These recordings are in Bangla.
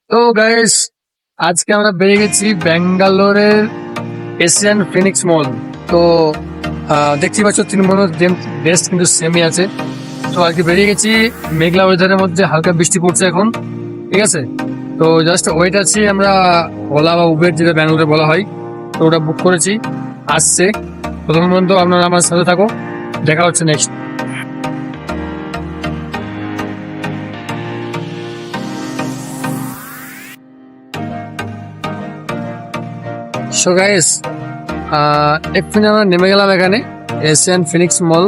তো গাইস, আজকে আমরা বেরিয়ে গেছি ব্যাঙ্গালোরের এশিয়ান ফিনিক্স মল। তো দেখতেই পাচ্ছ তৃণমূল বেস্ট কিন্তু সেমই আছে। তো আজকে বেরিয়ে গেছি মেঘলা ওয়েদারের মধ্যে, হালকা বৃষ্টি পড়ছে এখন, ঠিক আছে। তো জাস্ট ওয়েট আছি আমরা, ওলা বা উবের যেটা ব্যাঙ্গালোরে বলা হয়, তো ওটা বুক করেছি, আসছে। প্রথম পর্যন্ত আপনারা আমার সাথে থাকো, দেখা হচ্ছে নেক্সট। সো গাইস, এক্ষুনি আমরা নেমে গেলাম এখানে এশিয়ান ফিনিক্স মল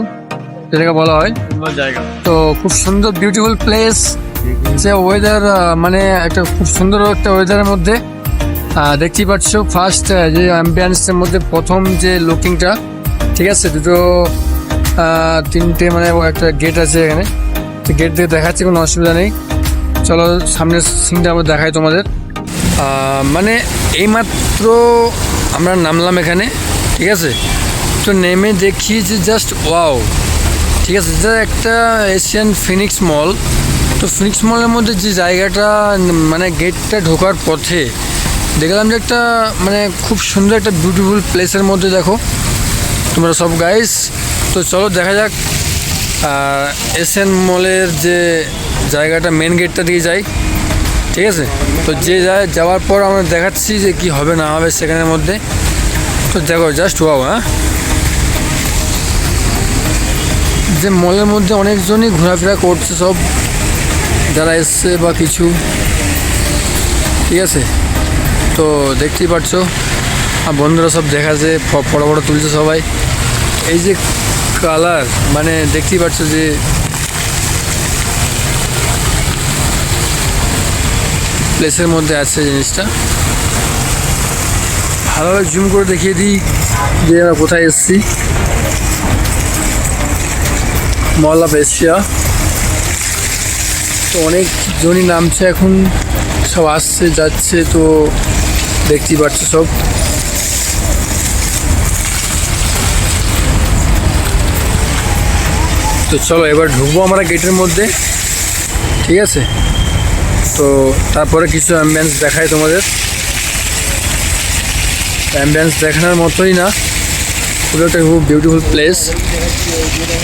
যেটাকে বলা হয়। সুন্দর জায়গা। তো খুব সুন্দর বিউটিফুল প্লেস, যে ওয়েদার মানে একটা খুব সুন্দর একটা ওয়েদারের মধ্যে দেখতেই পাচ্ছ। ফার্স্ট যে অ্যাম্বিয়েন্সের মধ্যে প্রথম যে লুকিংটা, ঠিক আছে, দুটো তিনটে মানে একটা গেট আছে এখানে, তো গেট দিয়ে দেখাচ্ছি, কোনো অসুবিধা নেই। চলো সামনের সিনটা আবার দেখাই তোমাদের। মানে এইমাত্র আমরা নামলাম এখানে, ঠিক আছে। তো নেমে দেখি যে জাস্ট ওয়াও, ঠিক আছে, এটা একটা এশিয়ান ফিনিক্স মল। তো ফিনিক্স মলের মধ্যে যে জায়গাটা, মানে গেটটা ঢোকার পথে দেখলাম যে একটা মানে খুব সুন্দর একটা বিউটিফুল প্লেসের মধ্যে দেখো তোমরা সব গাইস। তো চলো দেখা যাক এশিয়ান মলের যে জায়গাটা, মেন গেটটা দিয়ে যাই, ঠিক আছে। তো যে যাওয়ার পর আমরা দেখাচ্ছি যে কি হবে না হবে সেখানের মধ্যে। তো দেখো জাস্ট ওয়াও। যে মলের মধ্যে অনেকজনই ঘোরাফেরা করছে, সব যারা এসছে বা কিছু, ঠিক আছে। তো দেখতেই পাচ্ছ আর বন্ধুরা সব দেখাচ্ছে, বড় বড় তুলছে সবাই। এই যে কালার, মানে দেখতেই পাচ্ছ যে প্লেসের মধ্যে আছে জিনিসটা। ভালোভাবে জুম করে দেখিয়ে দিই যে আমরা কোথায় এসেছি। মল অফ এশিয়া। তো অনেকজনই নামছে এখন, সব আসছে যাচ্ছে, তো দেখতেই পাচ্ছ সব। তো চলো এবার ঢুকবো আমরা গেটের মধ্যে, ঠিক আছে। তো তারপরে কিছু অ্যাম্বিয়েন্স দেখাই তোমাদের। অ্যাম্বিয়েন্স দেখানোর মতোই না, পুরো একটা খুব বিউটিফুল প্লেস,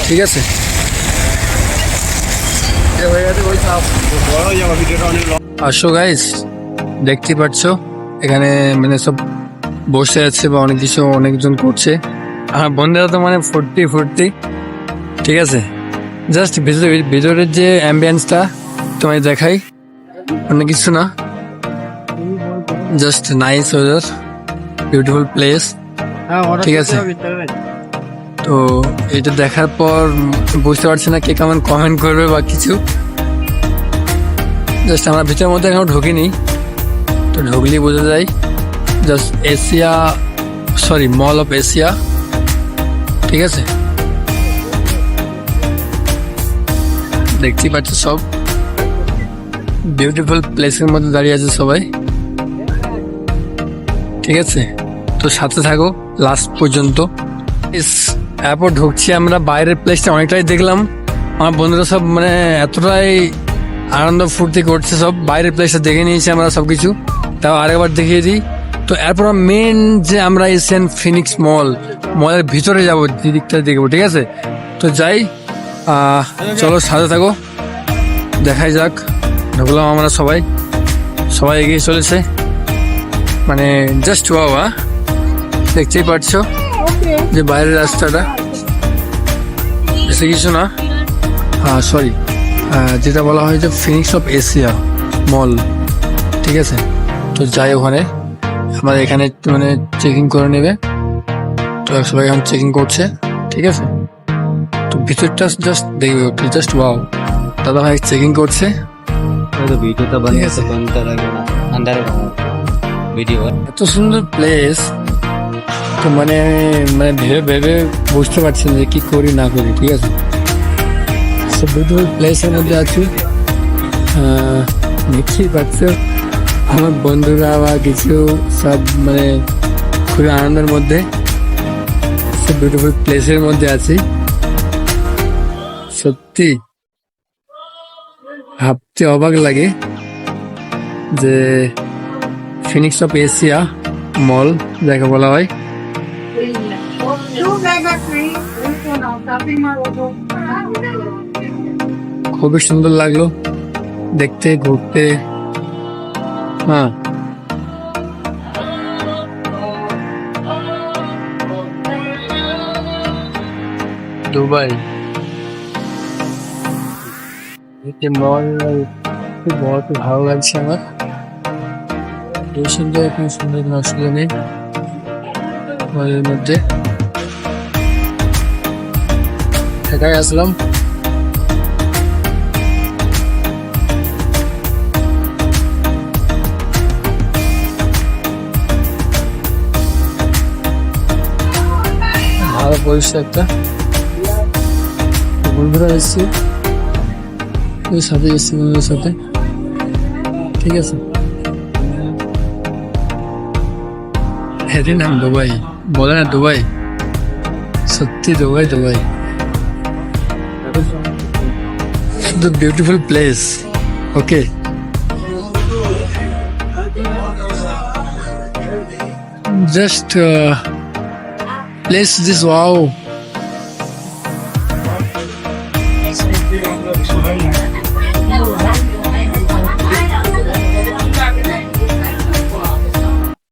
ঠিক আছে। আসো গাইস, দেখতেই পাচ্ছ এখানে মানে সব বসে আছে বা অনেক কিছু অনেকজন করছে। আমার বন্ধুরা তো মানে ফুর্তি, ঠিক আছে। জাস্ট ভিতরের যে অ্যাম্বিয়েন্সটা তোমায় দেখাই, অনেক কিছু না, just nice weather, beautiful place, ঠিক আছে। তো এটা দেখার পর বুঝতে পারছি না কে কেমন কমেন্ট করবে বা কিছু। জাস্ট আমরা ভিতরের মধ্যে এখনো ঢুকিনি, তো ঢুকলেই বোঝা যায়। Just Asia, sorry, mall of Asia, ঠিক আছে। দেখতেই পাচ্ছ সব বিউটিফুল প্লেসের মধ্যে দাঁড়িয়ে আছে সবাই, ঠিক আছে। তো সাথে থাকো লাস্ট পর্যন্ত। এরপর ঢুকছি আমরা, বাইরের প্লেসটা অনেকটাই দেখলাম। আমার বন্ধুরা সব মানে এতটাই আনন্দ ফুর্তি করছে, সব বাইরের প্লেসটা দেখে নিয়েছি আমরা সব কিছু, তাও আরেকবার দেখিয়ে দিই। তো এরপর মেন যে আমরা এশিয়ান ফিনিক্স মলের ভিতরে যাবো, দিকটা দেখবো, ঠিক আছে। তো যাই, চলো সাথে থাকো, দেখাই যাক। ঢুকলাম আমরা সবাই এগিয়ে চলেছে, মানে জাস্ট ওয়াও। দেখতেই পাচ্ছো যে বাইরের রাস্তাটা, বেশি কিছু না। সরি, যেটা বলা হয় যে ফিনিক্স অফ এশিয়া মল, ঠিক আছে। তো যাই ওখানে, আমাদের এখানে মানে চেকিং করে নেবে। তো সবাই এখন চেকিং করছে, ঠিক আছে। তো ভিতরটা জাস্ট দেখবে, জাস্ট ওয়াও। দাদা ভাই চেকিং করছে। तो वीडियो तो बंद है, तो बनता रहेगा अंदर वीडियो। এত সুন্দর প্লেস, তো মানে মানে ভেবে বুঝতে পারছি না যে কি করি না করি, ঠিক আছে। সব বিউটিফুল প্লেসের মধ্যে আছি, দেখতেই পাচ্ছ আমার বন্ধুরা বা কিছু সব মানে খুবই আনন্দের মধ্যে, সব বিউটিফুল প্লেসের মধ্যে আছি। সত্যি ভাবতে অবাক লাগে যে ফিনিক্স অফ এশিয়া মল যাকে বলা হয়। খুবই সুন্দর লাগলো দেখতে ঘুরতে। হ্যাঁ, দুবাই মল খুব বড়, খুব ভালো লাগছে আমার। এই সুন্দর খুব সুন্দর কোনো অসুবিধা নেই মলের মধ্যে। একাই আসলাম। ভালো পরিষ্কার একটা বন্ধুরা এসছে, ওই সাথে এসছি বন্ধুদের সাথে। ঠিক আছে, এর নাম দুবাই, বলে না দুবাই, সত্যি Dubai. Dubai the beautiful place. Okay, just place this. Wow.